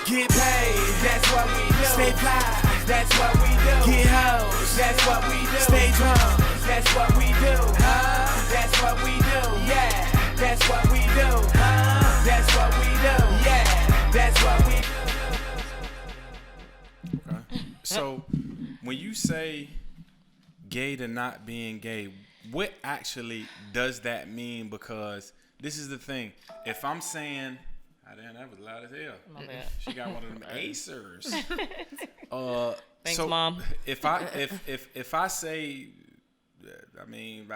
Get paid, that's what we do. Stay fly, that's what we do. Get hoes, that's what we do. Stay drunk, that's what we do. That's what we do. Yeah, that's what we do. That's what we do. Yeah, that's what we do. Okay. So, when you say gay to not being gay, what actually does that mean? Because this is the thing. If I'm saying, damn, that was loud as hell. My bad. She got one of them acers. Thanks, so Mom. If I say, I mean,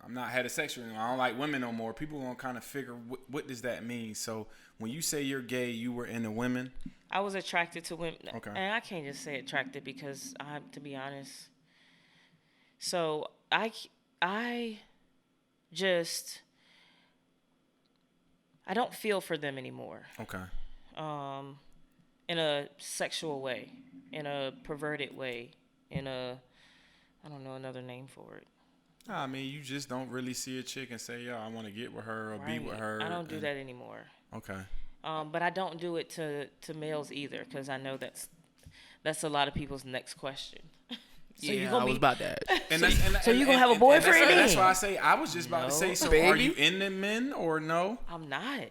I'm not heterosexual anymore, I don't like women no more, people gonna kind of figure what does that mean. So when you say you're gay, you were into women. I was attracted to women. Okay. And I can't just say attracted because I have to be honest. So I don't feel for them anymore. Okay. In a sexual way, in a perverted way, I don't know another name for it. I mean, you just don't really see a chick and say, yo, I want to get with her or be with her. I don't do that anymore. Okay. But I don't do it to males either, because I know that's a lot of people's next question. So I was about that. So you gonna have a boyfriend? That's why I say I was just about to say. So are you into men or no? I'm not.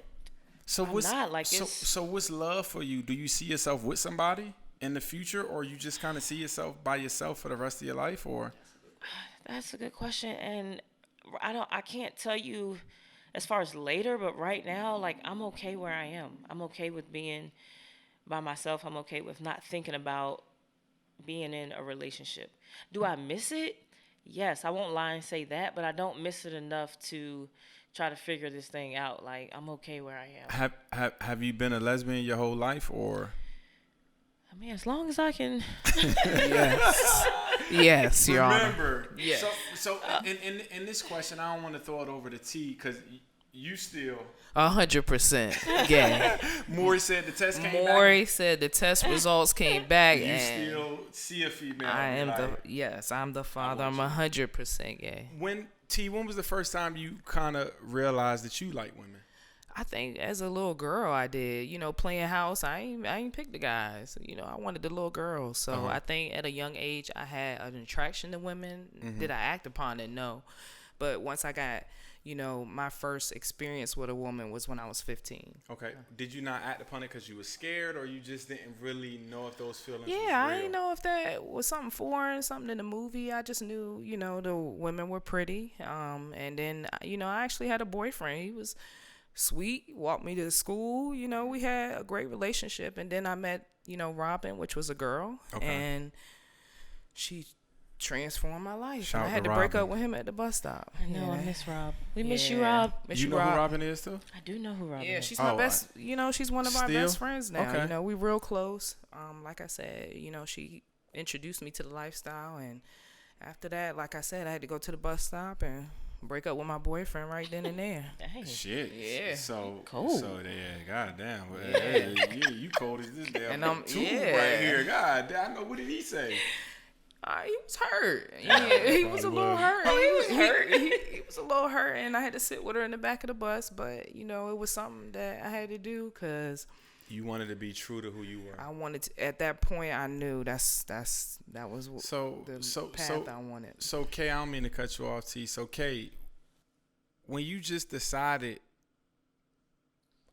So what's love for you? Do you see yourself with somebody in the future, or you just kind of see yourself by yourself for the rest of your life, or? That's a good question, and I can't tell you as far as later, but right now, like, I'm okay where I am. I'm okay with being by myself. I'm okay with not thinking about being in a relationship. Do I miss it? Yes, I won't lie and say that, but I don't miss it enough to try to figure this thing out. Like, I'm okay where I am. Have you been a lesbian your whole life, or? I mean, as long as I can. Yes, Your Honor. Remember, yes. So in this question, I don't want to throw it over to T, because you still 100% gay. Maury said the test came back. Maury said the test results came back. You and still see a female. I'm the father. I'm 100% gay. When was the first time you kind of realized that you like women? I think as a little girl I did. Playing house, I ain't picked the guys. I wanted the little girls. So I think at a young age I had an attraction to women. Mm-hmm. Did I act upon it? No. But once I got, my first experience with a woman was when I was 15. Okay. Did you not act upon it because you were scared, or you just didn't really know if those feelings was real? I didn't know if that was something foreign, something in the movie. I just knew, the women were pretty. And then, I actually had a boyfriend. He was sweet, walked me to school. We had a great relationship. And then I met, Robin, which was a girl. Okay. And she transformed my life. I had to break up with him at the bus stop. I know, I miss Rob. We miss you, Rob. You know who Robin is too? I do know who Robin is. Yeah, she's my best. She's one of our best friends now. Okay. We real close. Like I said, she introduced me to the lifestyle, and after that, like I said, I had to go to the bus stop and break up with my boyfriend right then and there. Dang. Shit. Yeah. So cold. So yeah, goddamn. Yeah. You cold as this damn and I'm tube right here. God damn. I know. What did he say? He was hurt. Yeah, he was a little hurt. He was hurt. He was a little hurt, and I had to sit with her in the back of the bus. But it was something that I had to do because you wanted to be true to who you were. I wanted to. At that point, I knew that was the path I wanted. So Kay, I don't mean to cut you off, T. So Kay, when you just decided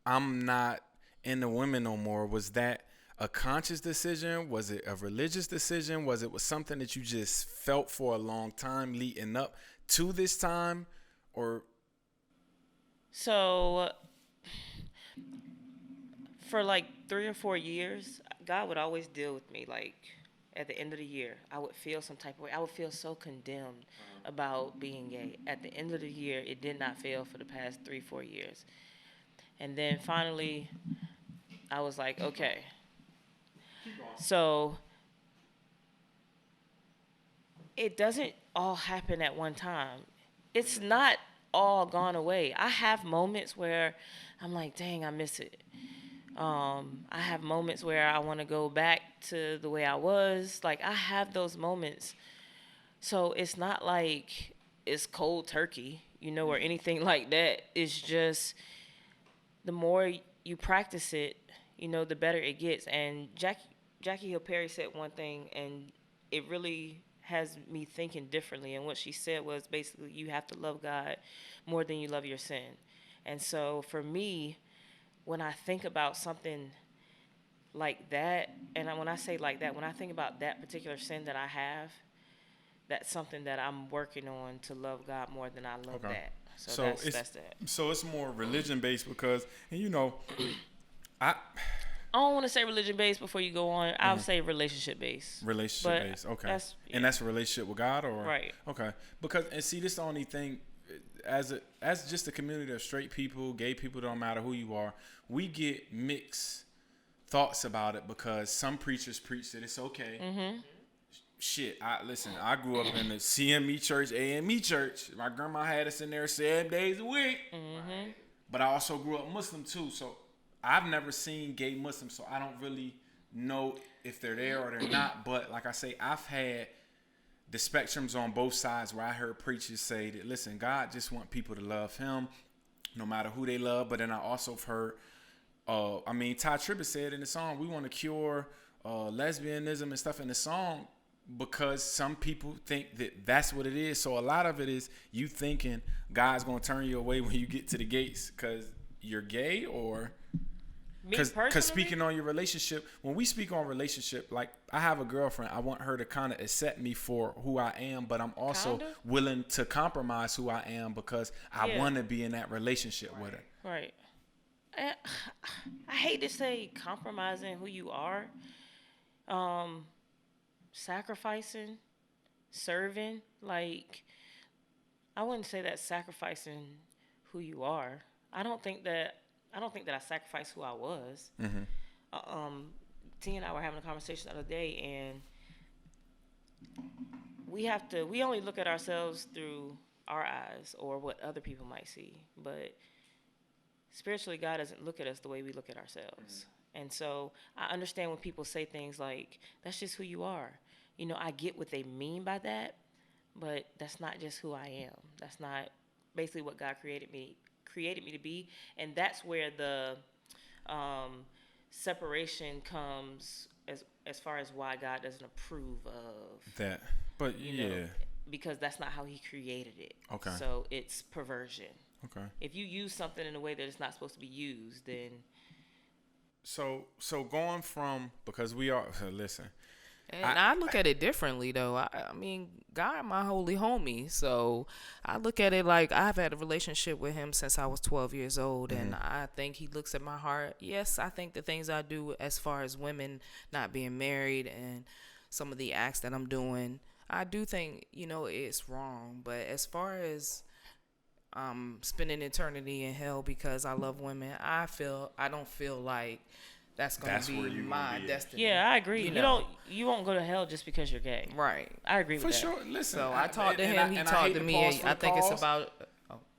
I'm not into women no more, was that a conscious decision? Was it a religious decision? Was it something that you just felt for a long time leading up to this time? Or so for like 3 or 4 years, God would always deal with me. Like at the end of the year, I would feel some type of way. I would feel so condemned about being gay. At the end of the year, it did not fail for the past 3-4 years. And then finally, I was like, okay. So it doesn't all happen at one time. It's not all gone away. I have moments where I'm like, dang, I miss it. I have moments where I want to go back to the way I was. Like, I have those moments. So it's not like it's cold turkey, or anything like that. It's just the more you practice it, the better it gets. And Jackie Hill Perry said one thing, and it really has me thinking differently. And what she said was basically, you have to love God more than you love your sin. And so for me, when I think about something like that, and when I say like that, when I think about that particular sin that I have, that's something that I'm working on to love God more than I love that. So that's that. So it's more religion based because, and I don't want to say religion based before you go on. I'll say relationship based. Relationship based, okay. And that's a relationship with God, or right? Okay, because and see, this is the only thing. As just a community of straight people, gay people, don't matter who you are, we get mixed thoughts about it because some preachers preach that it's okay. Mm-hmm. Shit, I grew up in the CME church, AME church. My grandma had us in there 7 days a week. Mm-hmm. But I also grew up Muslim too, so I've never seen gay Muslims, so I don't really know if they're there or they're not. But like I say, I've had the spectrums on both sides where I heard preachers say that, listen, God just want people to love him no matter who they love. But then I also have heard, Ty Tribbett said in the song, we want to cure lesbianism and stuff in the song because some people think that that's what it is. So a lot of it is you thinking God's going to turn you away when you get to the gates because you're gay, or because speaking on your relationship, when we speak on relationship, like I have a girlfriend, I want her to kind of accept me for who I am, but I'm also willing to compromise who I am because I want to be in that relationship with her. Right. I hate to say compromising who you are, sacrificing, serving. Like, I wouldn't say that's sacrificing who you are. I don't think that I sacrificed who I was. Mm-hmm. T and I were having a conversation the other day, and we only look at ourselves through our eyes or what other people might see. But spiritually, God doesn't look at us the way we look at ourselves. And so I understand when people say things like, that's just who you are. I get what they mean by that, but that's not just who I am. That's not basically what God created me to be. And that's where the separation comes as far as why God doesn't approve of that. But because that's not how he created it. Okay. So it's perversion. Okay. If you use something in a way that it's not supposed to be used, then. So going from, because we are, listen. And I look at it differently, though. I mean, God, my holy homie. So I look at it like I've had a relationship with him since I was 12 years old. Mm-hmm. And I think he looks at my heart. Yes, I think the things I do as far as women not being married and some of the acts that I'm doing, I do think, it's wrong. But as far as spending eternity in hell because I love women, I don't feel like that's going to be my destiny. Yeah, I agree. You won't go to hell just because you're gay. Right. I agree with that. For sure. Listen, so I talked to him. He talked to me. I think it's about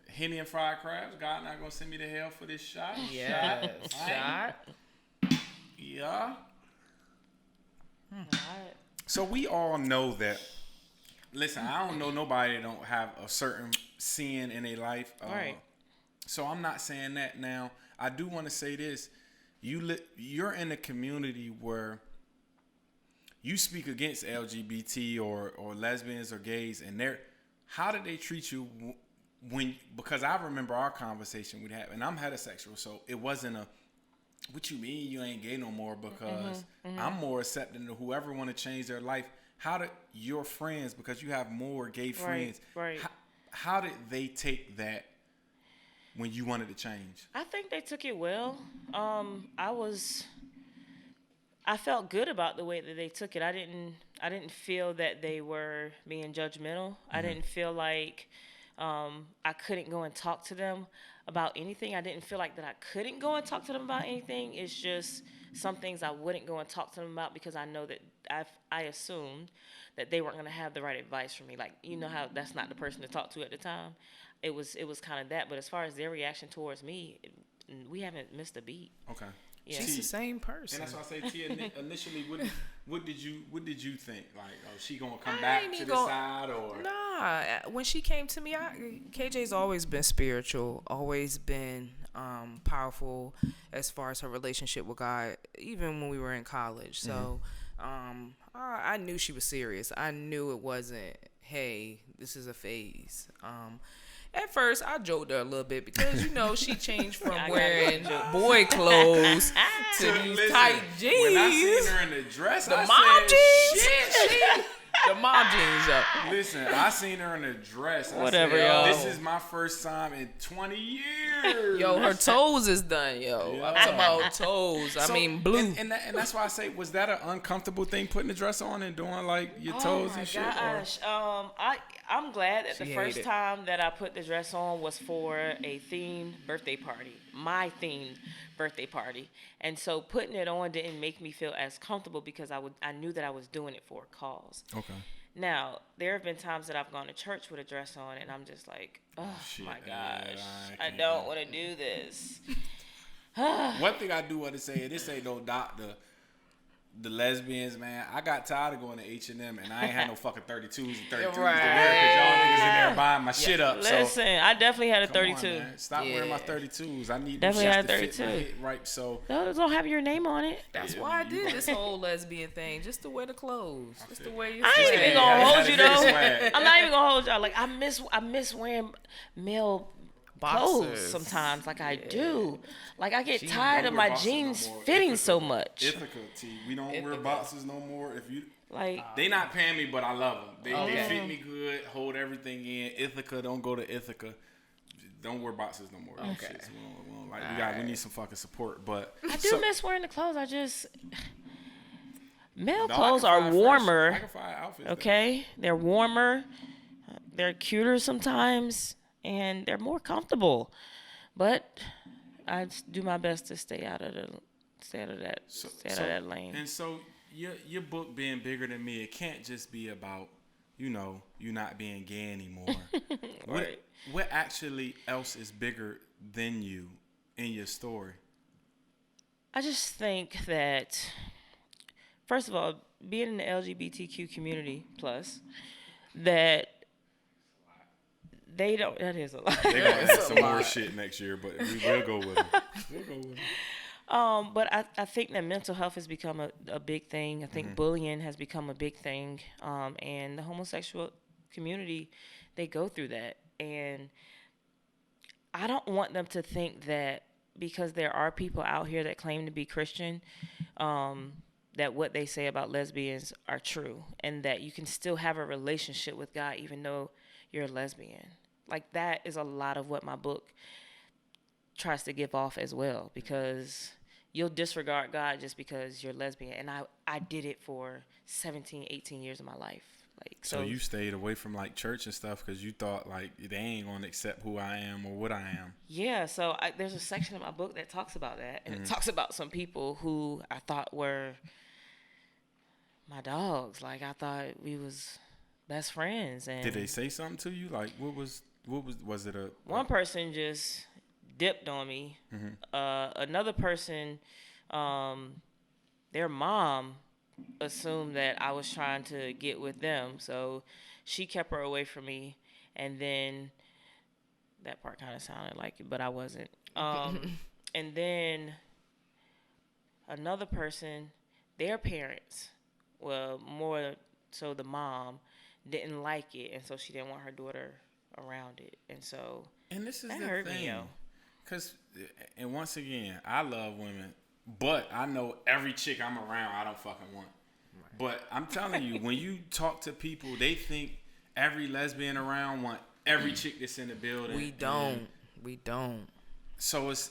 Henny and fried crabs. God not gonna send me to hell for this shot. Yeah, shot. Yeah. So we all know that. Listen, I don't know nobody that don't have a certain sin in their life. Right. So I'm not saying that now. I do want to say this. You're in a community where you speak against LGBT or lesbians or gays, and how did they treat you because I remember our conversation we'd have, and I'm heterosexual, so it wasn't what you mean you ain't gay no more because I'm more accepting to whoever want to change their life. How did your friends, because you have more gay friends, right. How did they take that when you wanted to change? I think they took it well. I felt good about the way that they took it. I didn't feel that they were being judgmental. Mm-hmm. I didn't feel like I couldn't go and talk to them about anything. I didn't feel like that I couldn't go and talk to them about anything. It's just some things I wouldn't go and talk to them about because I know that I assumed that they weren't going to have the right advice for me. Like, how that's not the person to talk to at the time. It was kind of that. But as far as their reaction towards me, we haven't missed a beat. Okay. Yeah. She's the same person. And that's why I say, Tia, initially, what did you think? Like, oh, she gonna come I back ain't to even the gonna- side, or Nah, when she came to me, KJ's always been spiritual, always been powerful as far as her relationship with God, even when we were in college. So I knew she was serious. I knew it wasn't, hey, this is a phase. At first, I joked her a little bit because, she changed from wearing boy clothes to these Listen, tight jeans. When I seen her in the dress, The I mom said, jeans? shit, The mom jeans up. Listen, I seen her in a dress. Whatever, I said, y'all. This is my first time in 20 years. Yo, her toes is done, yo. Yeah. I'm talking about toes. I So, mean, blue. And that's why I say, was that an uncomfortable thing, putting the dress on and doing like your toes and shit? Or? Gosh, I'm glad that the She first hated it. time that I put the dress on was for a themed birthday party, my themed birthday party, and so putting it on didn't make me feel as comfortable because I knew that I was doing it for a cause. Okay. Now there have been times that I've gone to church with a dress on, and I'm just like, oh Shit, my yeah, gosh, I I can't don't do want to do this. One thing I do want to say, this ain't no doctor. The lesbians, man, I got tired of going to H&M and I ain't had no fucking 32s and 32s to wear because y'all niggas in there buying my shit up. Listen, I definitely had a so, come on, 32. man. Stop wearing my 32s. I need Definitely them had shits to fit my 32. hip right. So Those don't have your name on it. That's Yeah, why I you did right. this whole lesbian thing, just to wear the clothes, just to wear your I ain't even swag. gonna Yeah, hold you that's though. swag. I'm not even gonna hold y'all. Like I miss wearing male clothes Boxers. sometimes. Like I do. Like I get She tired don't of wear my boxers no jeans more. fitting Ithaca. so much. Ithaca, T. We don't wear Ithaca. boxes no more. If you, Like they not paying me, but I love them. They Okay. fit me good, hold everything in. Ithaca, don't go to Ithaca. Don't wear boxes no more. Them Okay. shits. We don't we need some fucking support. But I do miss wearing the clothes. I just male No, I clothes can are find warmer. I can find outfits. Okay, they're warmer. They're cuter sometimes, and they're more comfortable. But I just do my best to stay out of that lane. And so your book being bigger than me, it can't just be about you not being gay anymore. Right. What actually else is bigger than you in your story? I just think that, first of all, being in the LGBTQ community plus, that they don't. That is a lot. They're gonna add some more shit next year, but we'll go with it. We'll go with it. But I think that mental health has become a big thing. I think bullying has become a big thing. And the homosexual community, they go through that. And I don't want them to think that because there are people out here that claim to be Christian, that what they say about lesbians are true. And that you can still have a relationship with God even though you're a lesbian. Like, that is a lot of what my book tries to give off as well, because you'll disregard God just because you're lesbian. And I did it for 17, 18 years of my life. Like, So you stayed away from like church and stuff because you thought like they ain't gonna accept who I am or what I am. Yeah, so there's a section of my book that talks about that, and it talks about some people who I thought were my dogs. Like, I thought we was best friends. And Did they say something to you? Like what was it a one person just dipped on me. Another person, their mom assumed that I was trying to get with them, so she kept her away from me. And then that part kind of sounded like it, but I wasn't. And then another person, their parents, well, more so the mom, didn't like it, and so she didn't want her daughter around it. And so And this is that the hurt me, thing. yo. Cause, and once again, I love women, but I know every chick I'm around, I don't fucking want. Right. But I'm telling you, when you talk to people, they think every lesbian around want every chick that's in the building. We don't. So it's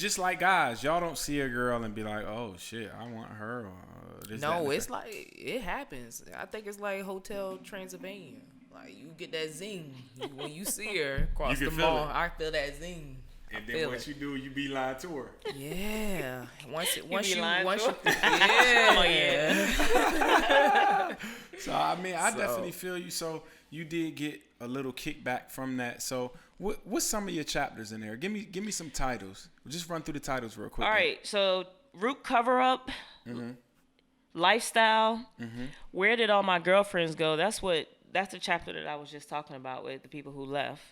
just like guys. Y'all don't see a girl and be like, oh shit, I want her. Or this, that, No, and it's that. like it happens. I think it's like Hotel Transylvania. Like, you get that zing when you see her across You the can feel mall. it. I feel that zing. And I then feel what it. you do, you be lying to her. Yeah. Once be you lying to her? yeah. Oh, yeah. So I mean, I definitely feel you. So you did get a little kickback from that. So what's some of your chapters in there? Give me some titles. Just run through the titles real quick. All right, so Root Cover Up, Lifestyle. Where did all my girlfriends go? That's the chapter that I was just talking about with the people who left.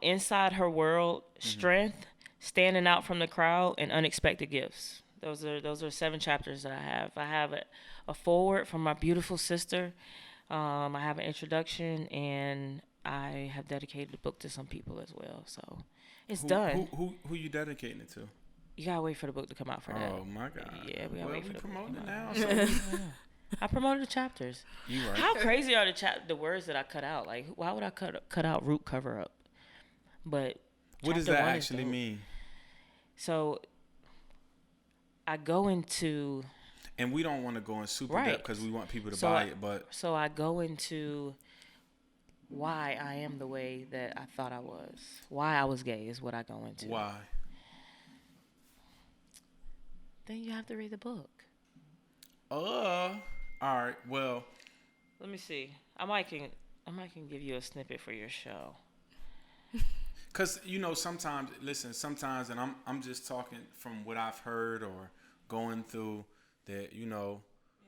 Inside Her World, Strength, Standing Out from the Crowd, and Unexpected Gifts. Those are 7 chapters that I have. I have a foreword from my beautiful sister. I have an introduction, and I have dedicated the book to some people as well. So it's done. Who you dedicating it to? You gotta wait for the book to come out for that. Oh my God! Yeah, we gotta wait for the book to promoting come it out. now. So I promoted the chapters. you right. How crazy are the words that I cut out? Like, why would I cut out Root Cover Up? But What does chapter that 1 is actually dope. mean? So I go into And we don't want to go in super Right. depth because we want people to So buy I- it. But so I go into why I am the way that I thought I was. Why I was gay is what I go into. why? Then you have to read the book. All right. Well, Let me see. I might can give you a snippet for your show. cause sometimes, sometimes, and I'm just talking from what I've heard or going through that.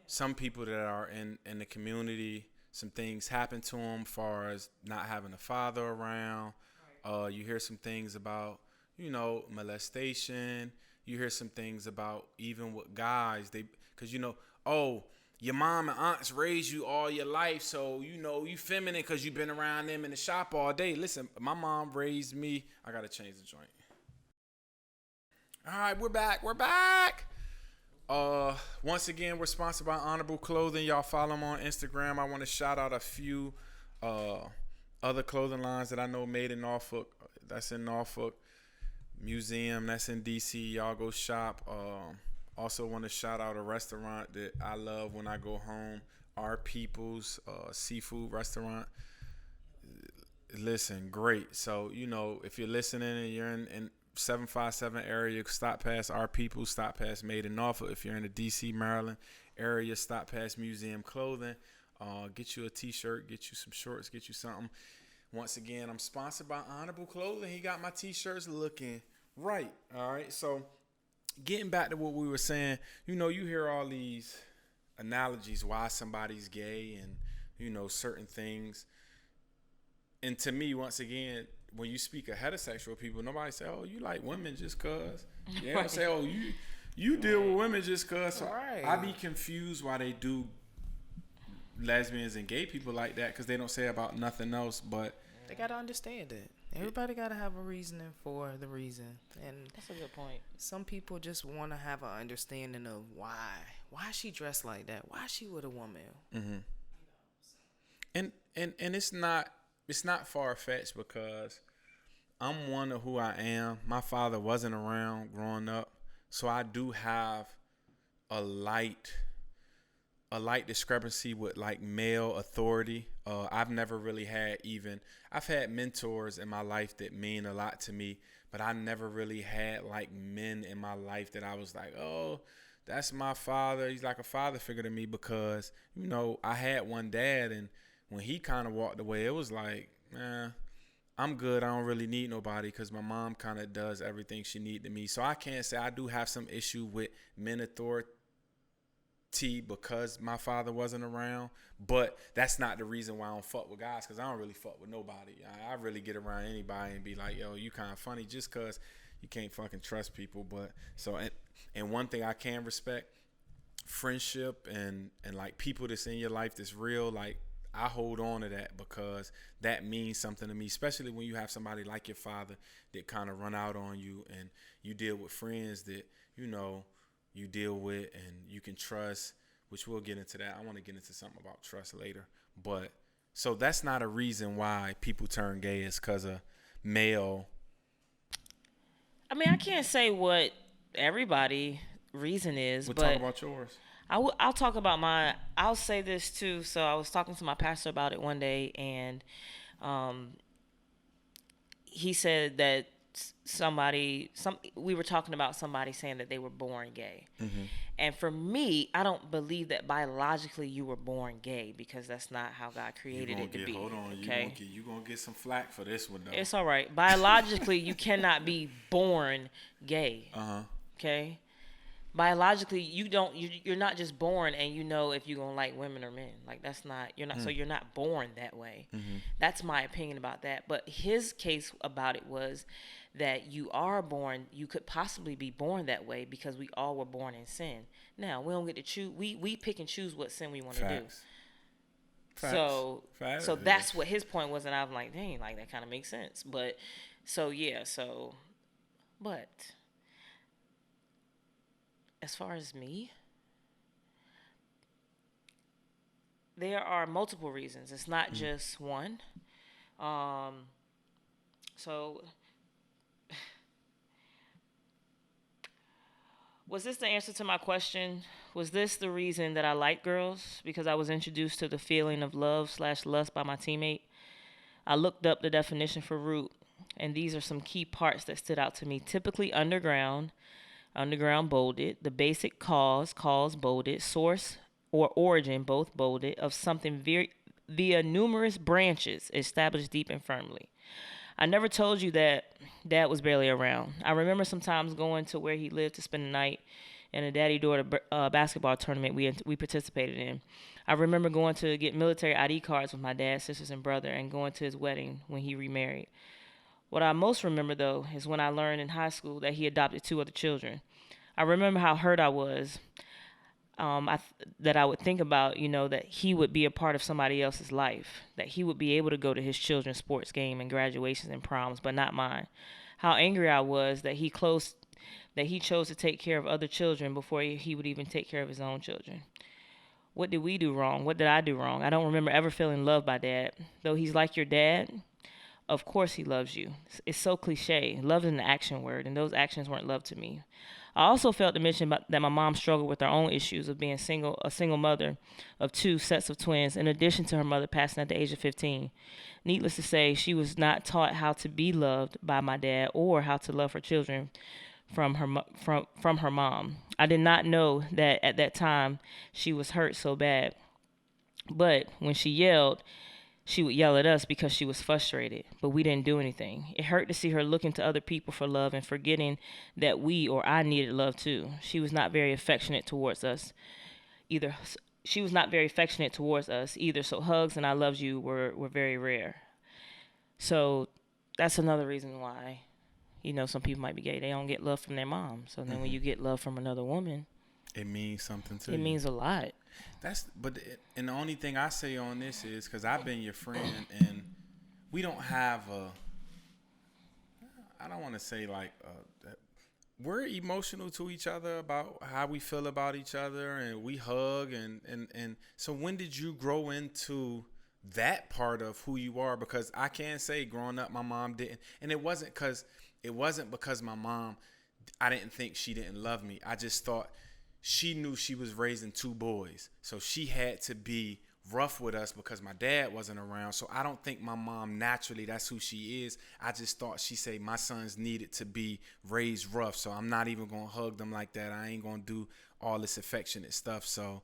Some people that are in the community, some things happen to them, far as not having a father around. You hear some things about molestation. You hear some things about even with guys, because your mom and aunts raised you all your life, so you feminine because you've been around them in the shop all day. Listen, my mom raised me. I gotta change the joint. All right, we're back. Once again, we're sponsored by Honorable Clothing. Y'all follow them on Instagram. I want to shout out a few other clothing lines that I know made in Norfolk. That's in Norfolk. Museum, that's in DC. Y'all go shop. Also want to shout out a restaurant that I love when I go home. Our People's Seafood Restaurant. Listen, great. So, if you're listening and you're in 757 area, stop past Our People, stop past Made in Norfolk. If you're in the DC, Maryland area, stop past Museum Clothing. Get you a t-shirt, get you some shorts, get you something. Once again, I'm sponsored by Honorable Clothing. He got my t-shirts looking right. All right. So getting back to what we were saying, you hear all these analogies why somebody's gay and, certain things. And to me, once again, when you speak of heterosexual people, nobody say, oh, you like women just cause. They don't say, oh, you deal with women just cause. So Right. I be confused why they do lesbians and gay people like that, because they don't say about nothing else. But They gotta understand it. Everybody gotta have a reasoning for the reason, and That's a good point. some people just want to have an understanding of why she dressed like that, why she with a woman. and it's not far-fetched, because I'm one of who I am. My father wasn't around growing up, so I do have a light discrepancy with like male authority. I've never really I've had mentors in my life that mean a lot to me, but I never really had like men in my life that I was like, oh, that's my father. He's like a father figure to me, because, I had one dad, and when he kind of walked away, it was like, I'm good. I don't really need nobody, because my mom kind of does everything she needs to me. So I can't say I do have some issue with men authority because my father wasn't around, but that's not the reason why I don't fuck with guys, because I don't really fuck with nobody. I really get around anybody and be like, yo, you kind of funny, just because you can't fucking trust people. But so, and one thing I can respect, friendship and like people that's in your life that's real. Like, I hold on to that, because that means something to me, especially when you have somebody like your father that kind of run out on you, and you deal with friends that you deal with and you can trust, which we'll get into that. I want to get into something about trust later. But so that's not a reason why people turn gay, is because of male. I mean, I can't say what everybody reason is, We'll but talk about yours. I'll talk about mine. I'll say this too. So I was talking to my pastor about it one day, and he said that we were talking about somebody saying that they were born gay. And for me, I don't believe that biologically you were born gay, because that's not how God created it to be. Hold on, okay? you're gonna get some flack for this one though. It's all right. Biologically, you cannot be born gay. Okay? biologically you're not just born and you know if you're gonna like women or men. Like that's not you're not so you're not born that way. That's my opinion about that. But his case about it was that you are born, you could possibly be born that way because we all were born in sin. Now we don't get to choose. We pick and choose what sin we want to do. Facts. So Facts. so that's what his point was, and I'm like, dang, like that kind of makes sense. But so yeah, so but as far as me, there are multiple reasons. It's not just one. So was this the answer to my question? Was this the reason that I like girls? Because I was introduced to the feeling of love/lust by my teammate. I looked up the definition for root, and these are some key parts that stood out to me. Typically underground bolded, the basic cause bolded, source or origin both bolded, of something via numerous branches established deep and firmly. I never told you that Dad was barely around. I remember sometimes going to where he lived to spend the night in a daddy-daughter basketball tournament we participated in. I remember going to get military ID cards with my dad, sisters, and brother, and going to his wedding when he remarried. What I most remember, though, is when I learned in high school that he adopted 2 other children. I remember how hurt I was, that I would think about, that he would be a part of somebody else's life, that he would be able to go to his children's sports game and graduations and proms, but not mine. How angry I was that he chose to take care of other children before he would even take care of his own children. What did we do wrong? What did I do wrong? I don't remember ever feeling loved by Dad. Though he's like your dad, of course he loves you. It's so cliche. Love is an action word, and those actions weren't love to me. I also felt to mention that my mom struggled with her own issues of being a single mother of 2 sets of twins, in addition to her mother passing at the age of 15. Needless to say, she was not taught how to be loved by my dad or how to love her children from her mom. I did not know that at that time she was hurt so bad. But when she yelled, she would yell at us because she was frustrated, but we didn't do anything. It hurt to see her looking to other people for love and forgetting that we or I needed love too. She was not very affectionate towards us either. So hugs and I loved you were very rare. So that's another reason why, some people might be gay. They don't get love from their mom. So then when you get love from another woman, it means something to you. It means a lot. And the only thing I say on this is because I've been your friend, and we don't have I don't want to say we're emotional to each other about how we feel about each other, and we hug, and so when did you grow into that part of who you are? Because I can say growing up, my mom didn't, and it wasn't because my mom, I didn't think she didn't love me. I just thought she knew she was raising 2 boys, so she had to be rough with us because my dad wasn't around. So I don't think my mom naturally, that's who she is. I just thought she said my sons needed to be raised rough, so I'm not even gonna hug them like that. I ain't gonna do all this affectionate stuff. So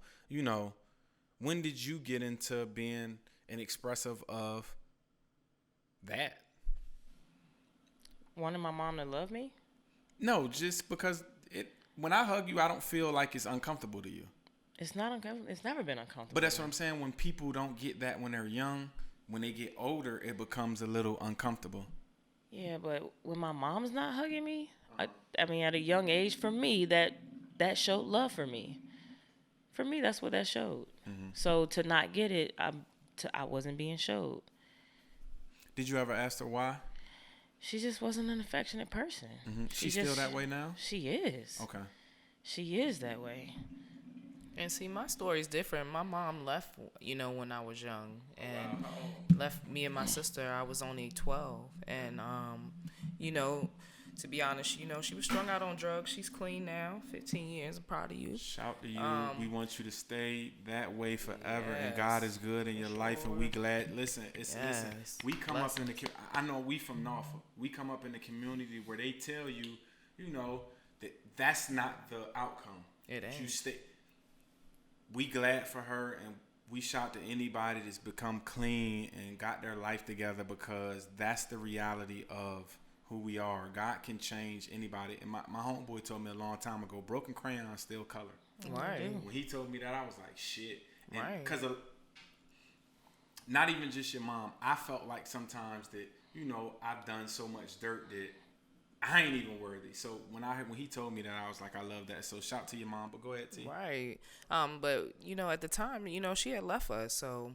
when did you get into being an expressive of that? Wanting my mom to love me? No, just because when I hug you, I don't feel like it's uncomfortable to you. It's not uncomfortable. It's never been uncomfortable. But that's what I'm saying. When people don't get that when they're young, when they get older, it becomes a little uncomfortable. Yeah, but when my mom's not hugging me, I mean, at a young age, for me, that showed love for me. For me, that's what that showed. Mm-hmm. So to not get it, I wasn't being showed. Did you ever ask her why? She just wasn't an affectionate person. Mm-hmm. She's still that way now? She is. Okay. She is that way. And see, my story's different. My mom left, when I was young, and left me and my sister. I was only 12, and to be honest, she was strung out on drugs. She's clean now, 15 years. I'm proud of you. Shout to you. We want you to stay that way forever, yes, and God is good in your life, and we glad. Listen, listen. We come up in the. I know we from Norfolk. We come up in the community where they tell you, that that's not the outcome. It ain't. You stay. We glad for her, and we shout to anybody that's become clean and got their life together, because that's the reality of who we are. God can change anybody. And my homeboy told me a long time ago, broken crayons still color. Right. When he told me that, I was like, shit. Right. Because not even just your mom. I felt like sometimes that, you know, I've done so much dirt that I ain't even worthy. So when he told me that, I was like, I love that. So shout to your mom. But go ahead, T. Right. But, you know, at the time, you know, she had left us. So,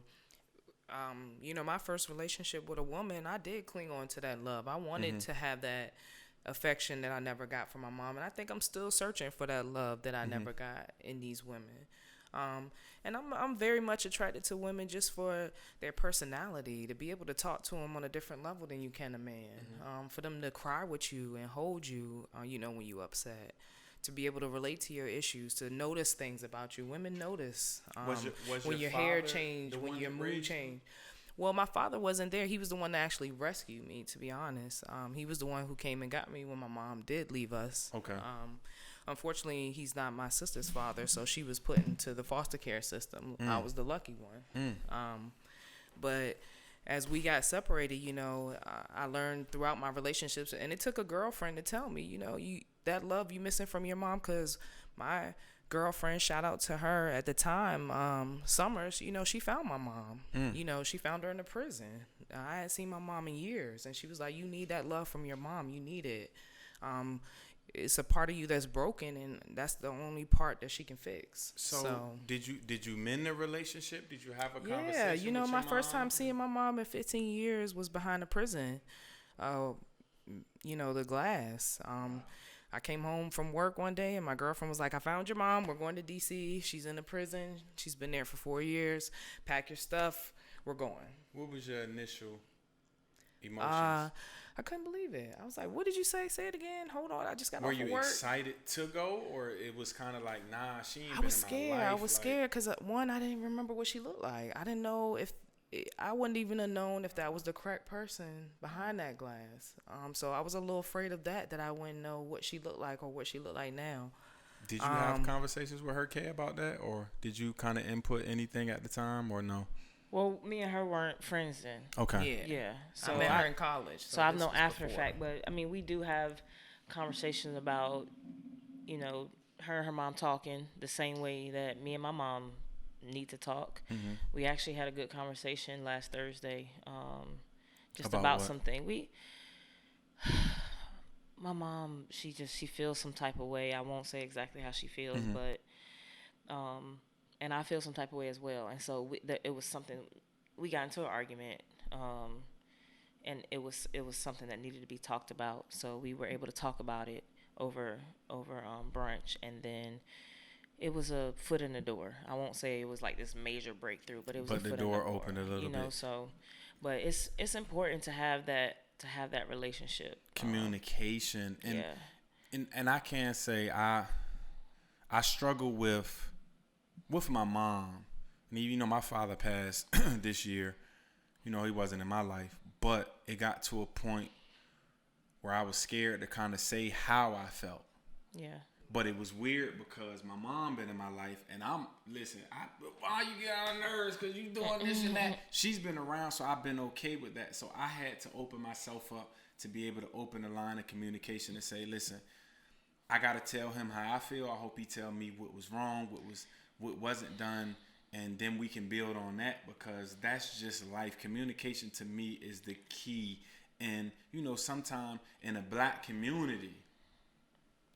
you know, my first relationship with a woman, I did cling on to that love. I wanted to have that affection that I never got from my mom. And I think I'm still searching for that love that I never got in these women. And I'm very much attracted to women just for their personality, to be able to talk to them on a different level than you can a man, for them to cry with you and hold you, you know, when you upset, to be able to relate to your issues, to notice things about you. Women notice when your hair changed, when your mood changed. Well, my father wasn't there. He was the one that actually rescued me, to be honest. He was the one who came and got me when my mom did leave us. Okay. Unfortunately, he's not my sister's father, so she was put into the foster care system. I was the lucky one. But as we got separated, you know, I learned throughout my relationships, and it took a girlfriend to tell me, you know, that love you missing from your mom, because my girlfriend, shout out to her at the time, Summers, you know, she found my mom. You know, she found her in the prison. I hadn't seen my mom in years, and she was like, you need that love from your mom. You need it. It's a part of you that's broken, and that's the only part that she can fix. So did you mend the relationship? Did you have a conversation? Yeah, you know, with my your first mom? time seeing my mom in 15 years was behind a prison. You know, the glass. I came home from work one day, and my girlfriend was like, I found your mom. We're going to D.C. She's in the prison. She's been there for 4 years. Pack your stuff. We're going. What was your initial emotions? I couldn't believe it. I was like, what did you say? Say it again. Hold on. I just got Were off you of work. excited to go, or it was kind of like, nah, she ain't I been was in my scared. life? I was scared because, one, I didn't remember what she looked like. I didn't know if I wouldn't even have known if that was the correct person behind that glass. So I was a little afraid of that I wouldn't know what she looked like or what she looked like now. Did you have conversations with her, Kay, about that, or did you kind of input anything at the time, or no? Well, me and her weren't friends then. Okay. Yeah. So I met her in college. So I've known after the fact, but I mean, we do have conversations about, you know, her and her mom talking the same way that me and my mom need to talk. We actually had a good conversation last Thursday, just about something. My mom, she feels some type of way. I won't say exactly how she feels, but and I feel some type of way as well. And so it was something, we got into an argument, and it was something that needed to be talked about. So we were able to talk about it over brunch, and then it was a foot in the door. I won't say it was like this major breakthrough, but it was. But the door opened a little bit. So, but it's important to have that relationship. Communication, and I can say I struggle with my mom. And you know, my father passed this year. You know, he wasn't in my life, but it got to a point where I was scared to kind of say how I felt. Yeah. But it was weird because my mom been in my life, and why you get on nerves because you doing this and that. She's been around, so I've been okay with that. So I had to open myself up to be able to open the line of communication and say, listen, I got to tell him how I feel. I hope he tell me what was wrong, what wasn't done, and then we can build on that, because that's just life. Communication to me is the key. And, you know, sometimes in a black community,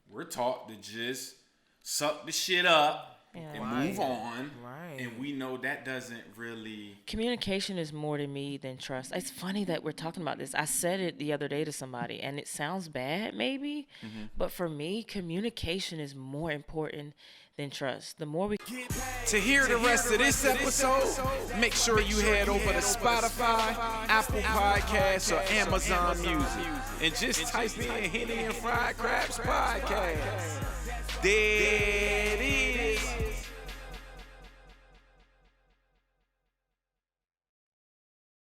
we're taught to just suck the shit up and move on. Right. And we know that doesn't really... Communication is more to me than trust. It's funny that we're talking about this. I said it the other day to somebody, and it sounds bad maybe, but for me, communication is more important than trust. The more we... To hear the rest of this episode, make sure you head over to Spotify, Apple Podcasts, or Amazon Music, and just type in Henny and Fried Crabs Podcast. There it is.